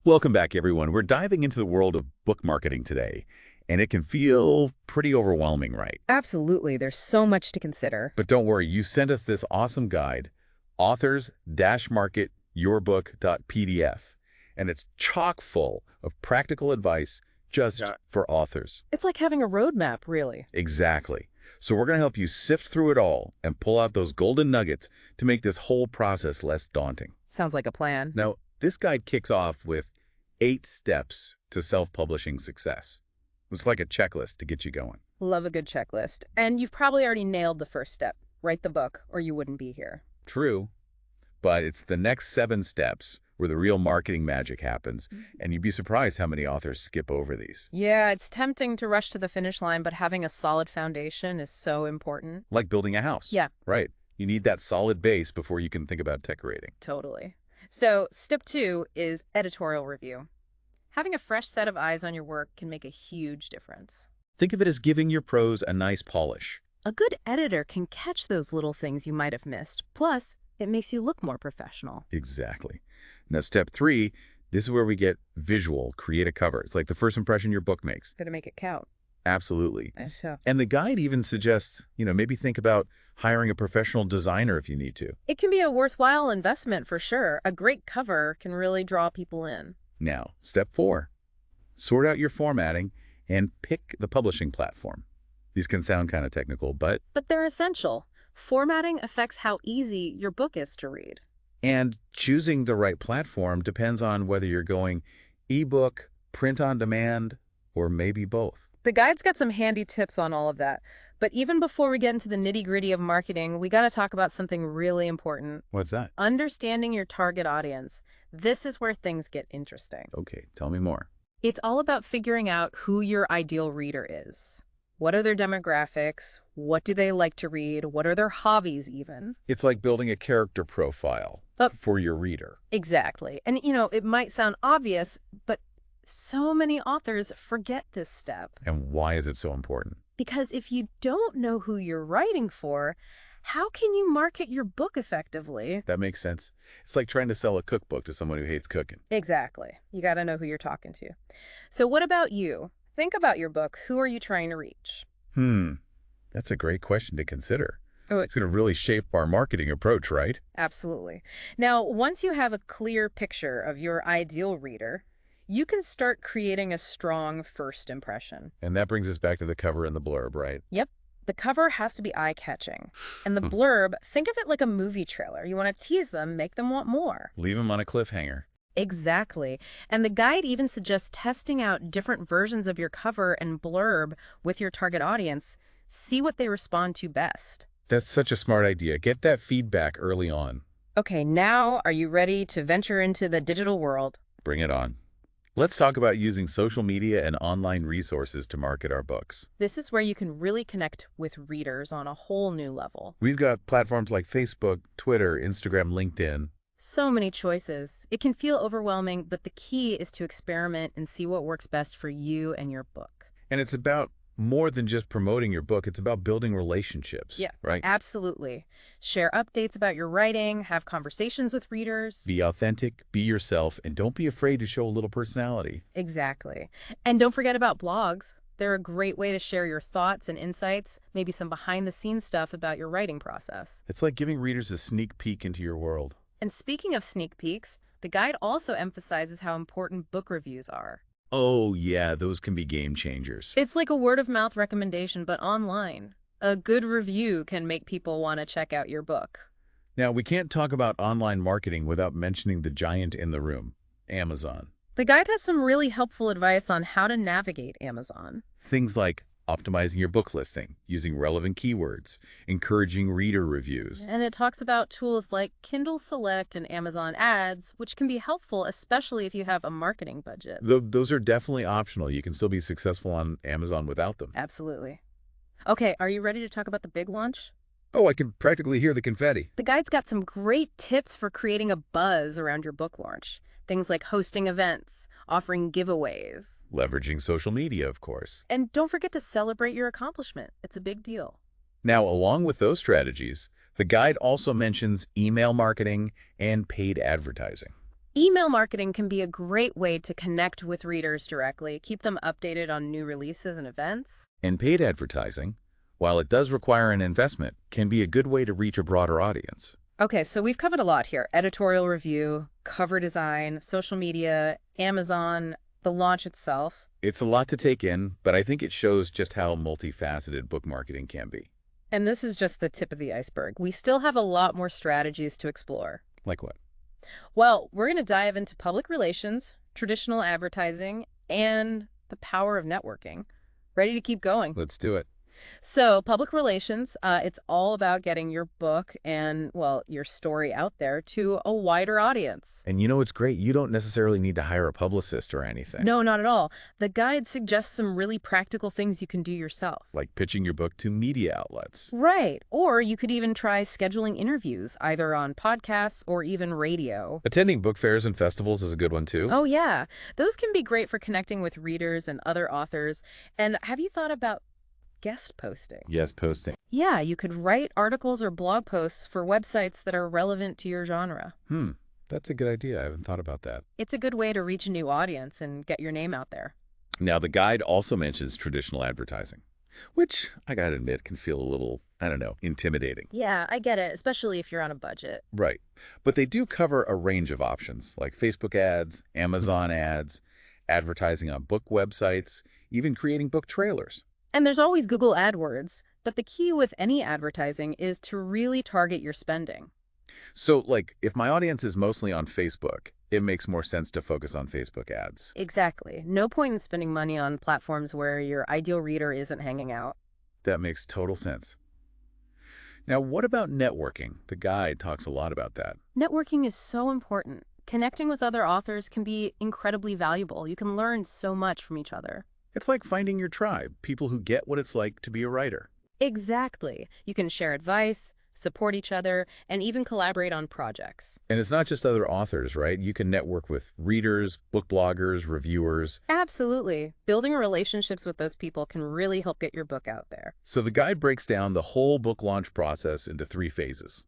Welcome back, everyone. We're diving into the world of book marketing today, and it can feel pretty overwhelming, right? Absolutely. There's so much to consider. But don't worry, you sent us this awesome guide, authors-marketyourbook.pdf, and it's chock full of practical advice just for authors. It's like having a roadmap, really. Exactly. So we're going to help you sift through it all and pull out those golden nuggets to make this whole process less daunting. Sounds like a plan. Now, this guide kicks off with 8 steps to self-publishing success. It's like a checklist to get you going. Love a good checklist. And you've probably already nailed the first step. Write the book, or you wouldn't be here. True, but it's the next 7 steps where the real marketing magic happens, and you'd be surprised how many authors skip over these. Yeah, it's tempting to rush to the finish line, but having a solid foundation is so important. Like building a house. Yeah. Right. You need that solid base before you can think about decorating. Totally. So, step 2 is editorial review. Having a fresh set of eyes on your work can make a huge difference. Think of it as giving your prose a nice polish. A good editor can catch those little things you might have missed. Plus, it makes you look more professional. Exactly. Now, step 3, this is where we get visual, create a cover. It's like the first impression your book makes. Gotta make it count. Absolutely. So, And the guide even suggests, maybe think about hiring a professional designer if you need to. it can be a worthwhile investment for sure. A great cover can really draw people in. Now, step 4, sort out your formatting and pick the publishing platform. These can sound kind of technical, but But they're essential. Formatting affects how easy your book is to read. and choosing the right platform depends on whether you're going ebook, print on demand, or maybe both. The guide's got some handy tips on all of that. But even before we get into the nitty-gritty of marketing, we got to talk about something really important. What's that? Understanding your target audience. This is where things get interesting. Okay, tell me more. It's all about figuring out who your ideal reader is. What are their demographics? What do they like to read? What are their hobbies even? It's like building a character profile for your reader. Exactly. And, it might sound obvious, but so many authors forget this step. And why is it so important? Because if you don't know who you're writing for, how can you market your book effectively? That makes sense. It's like trying to sell a cookbook to someone who hates cooking. Exactly. You got to know who you're talking to. So what about you? Think about your book. Who are you trying to reach? That's a great question to consider. Oh, It's going to really shape our marketing approach, right? absolutely. Now, once you have a clear picture of your ideal reader, you can start creating a strong first impression. And that brings us back to the cover and the blurb, right? Yep. The cover has to be eye-catching. And the blurb, think of it like a movie trailer. You want to tease them, make them want more. Leave them on a cliffhanger. Exactly. And the guide even suggests testing out different versions of your cover and blurb with your target audience. See what they respond to best. That's such a smart idea. Get that feedback early on. Okay, now are you ready to venture into the digital world? Bring it on. Let's talk about using social media and online resources to market our books. This is where you can really connect with readers on a whole new level. We've got platforms like Facebook, Twitter, Instagram, LinkedIn. So many choices. It can feel overwhelming, but the key is to experiment and see what works best for you and your book. And it's about more than just promoting your book. It's about building relationships, Yeah, right? absolutely. Share updates about your writing, have conversations with readers. Be authentic, be yourself, and don't be afraid to show a little personality. Exactly. And don't forget about blogs. They're a great way to share your thoughts and insights, maybe some behind-the-scenes stuff about your writing process. It's like giving readers a sneak peek into your world. And speaking of sneak peeks, the guide also emphasizes how important book reviews are. Oh, yeah, those can be game changers. It's like a word-of-mouth recommendation, but online. A good review can make people want to check out your book. Now, we can't talk about online marketing without mentioning the giant in the room, Amazon. The guide has some really helpful advice on how to navigate Amazon. Things like optimizing your book listing, using relevant keywords, encouraging reader reviews. And it talks about tools like Kindle Select and Amazon Ads, which can be helpful, especially if you have a marketing budget. Those are definitely optional. You can still be successful on Amazon without them. Absolutely. Okay, are you ready to talk about the big launch? Oh, I can practically hear the confetti. The guide's got some great tips for creating a buzz around your book launch. Things like hosting events, offering giveaways. Leveraging social media, of course. And don't forget to celebrate your accomplishment. It's a big deal. Now, along with those strategies, the guide also mentions email marketing and paid advertising. Email marketing can be a great way to connect with readers directly, keep them updated on new releases and events. And paid advertising, while it does require an investment, can be a good way to reach a broader audience. Okay, so we've covered a lot here. Editorial review, cover design, social media, Amazon, the launch itself. It's a lot to take in, but I think it shows just how multifaceted book marketing can be. And this is just the tip of the iceberg. We still have a lot more strategies to explore. Like what? Well, we're going to dive into public relations, traditional advertising, and the power of networking. Ready to keep going? Let's do it. So, public relations, it's all about getting your book and, well, your story out there to a wider audience. And you know what's great? You don't necessarily need to hire a publicist or anything. No, not at all. The guide suggests some really practical things you can do yourself. Like pitching your book to media outlets. Right. Or you could even try scheduling interviews, either on podcasts or even radio. Attending book fairs and festivals is a good one, too. Oh, yeah. Those can be great for connecting with readers and other authors. And have you thought about guest posting? Yes, posting. Yeah, you could write articles or blog posts for websites that are relevant to your genre. That's a good idea. I haven't thought about that. It's a good way to reach a new audience and get your name out there. Now, the guide also mentions traditional advertising, which, I gotta admit, can feel a little, I don't know, intimidating. Yeah, I get it, especially if you're on a budget. Right. But they do cover a range of options, like Facebook ads, Amazon ads, advertising on book websites, even creating book trailers. And there's always Google AdWords, but the key with any advertising is to really target your spending. So, like, if my audience is mostly on Facebook, it makes more sense to focus on Facebook ads. Exactly. No point in spending money on platforms where your ideal reader isn't hanging out. That makes total sense. Now, what about networking? The guide talks a lot about that. Networking is so important. Connecting with other authors can be incredibly valuable. You can learn so much from each other. It's like finding your tribe, people who get what it's like to be a writer. Exactly. You can share advice, support each other, and even collaborate on projects. And it's not just other authors, right? You can network with readers, book bloggers, reviewers. Absolutely. Building relationships with those people can really help get your book out there. So the guide breaks down the whole book launch process into 3 phases: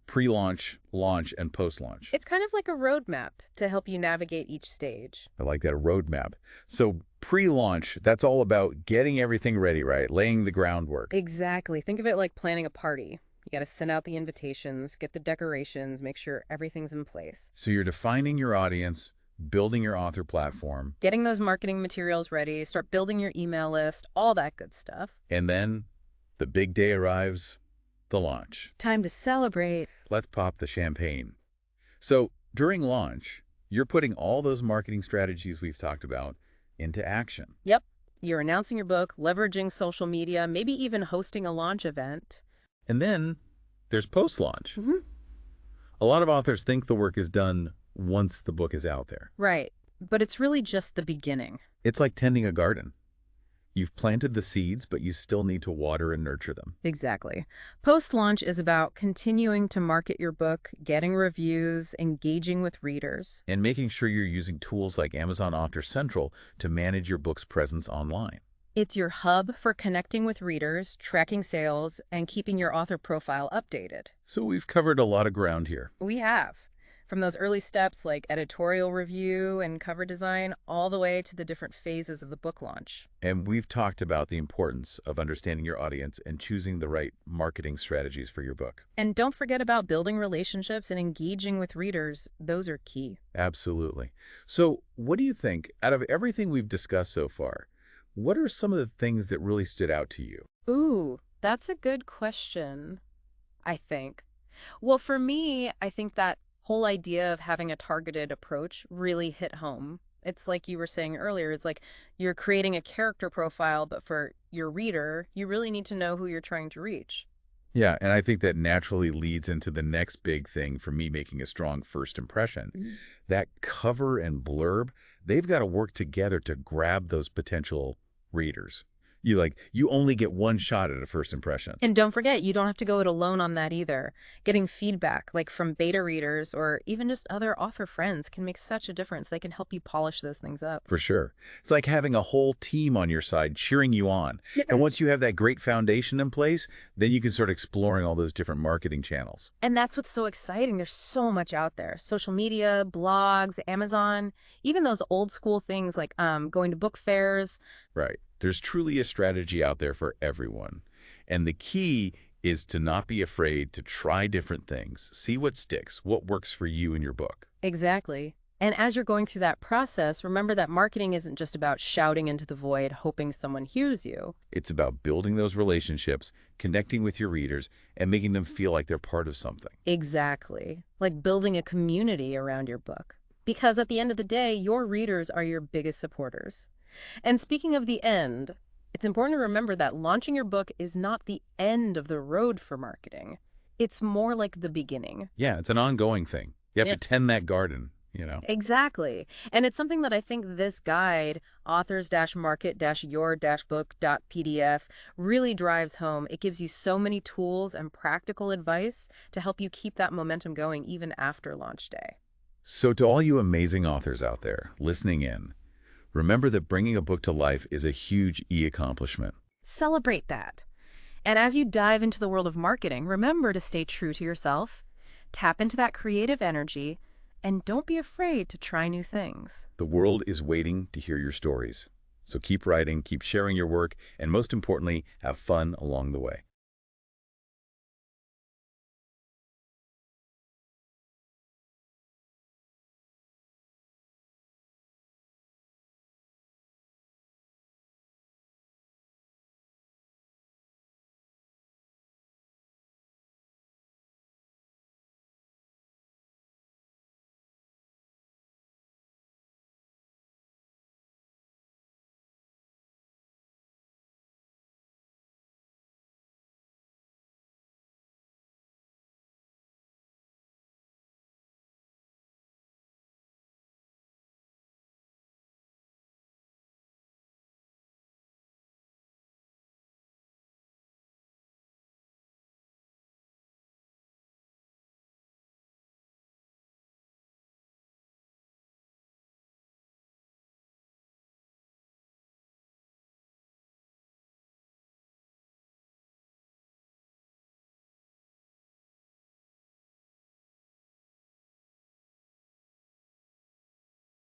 pre-launch, launch, and post-launch. It's kind of like a roadmap to help you navigate each stage. I like that, a roadmap. So pre-launch, that's all about getting everything ready, right? Laying the groundwork. Exactly. Think of it like planning a party. You got to send out the invitations, get the decorations, make sure everything's in place. So you're defining your audience, building your author platform, Getting those marketing materials ready, start building your email list, all that good stuff. and then the big day arrives, the launch. Time to celebrate. Let's pop the champagne. So during launch, you're putting all those marketing strategies we've talked about into action. Yep. You're announcing your book, leveraging social media, maybe even hosting a launch event. And then there's post-launch. A lot of authors think the work is done once the book is out there. Right. But it's really just the beginning. It's like tending a garden. You've planted the seeds, but you still need to water and nurture them. Exactly. Post-launch is about continuing to market your book, getting reviews, engaging with readers. And making sure you're using tools like Amazon Author Central to manage your book's presence online. It's your hub for connecting with readers, tracking sales, and keeping your author profile updated. So we've covered a lot of ground here. We have. From those early steps like editorial review and cover design, all the way to the different phases of the book launch. And we've talked about the importance of understanding your audience and choosing the right marketing strategies for your book. And don't forget about building relationships and engaging with readers. Those are key. Absolutely. So what do you think, out of everything we've discussed so far, what are some of the things that really stood out to you? Ooh, that's a good question, I think. Well, for me, I think that whole idea of having a targeted approach really hit home. It's like you were saying earlier, it's like you're creating a character profile, but for your reader, you really need to know who you're trying to reach. Yeah, and I think that naturally leads into the next big thing for me making a strong first impression. That cover and blurb, they've got to work together to grab those potential readers. You only get one shot at a first impression. And don't forget, you don't have to go it alone on that either. Getting feedback, like from beta readers or even just other author friends, can make such a difference. They can help you polish those things up. For sure. It's like having a whole team on your side cheering you on. And once you have that great foundation in place, then you can start exploring all those different marketing channels. And that's what's so exciting. There's so much out there. Social media, blogs, Amazon, even those old school things like going to book fairs. Right. There's truly a strategy out there for everyone. And the key is to not be afraid to try different things, see what sticks, what works for you in your book. Exactly. And as you're going through that process, remember that marketing isn't just about shouting into the void, hoping someone hears you. It's about building those relationships, connecting with your readers, and making them feel like they're part of something. Exactly. Like building a community around your book. Because at the end of the day, your readers are your biggest supporters. And speaking of the end, it's important to remember that launching your book is not the end of the road for marketing. It's more like the beginning. Yeah, it's an ongoing thing. You have Yeah. to tend that garden. Exactly. And it's something that I think this guide, authors-market-your-book.pdf, really drives home. It gives you so many tools and practical advice to help you keep that momentum going even after launch day. So to all you amazing authors out there listening in, remember that bringing a book to life is a huge accomplishment. Celebrate that. And as you dive into the world of marketing, remember to stay true to yourself, tap into that creative energy, and don't be afraid to try new things. The world is waiting to hear your stories. So keep writing, keep sharing your work, and most importantly, have fun along the way.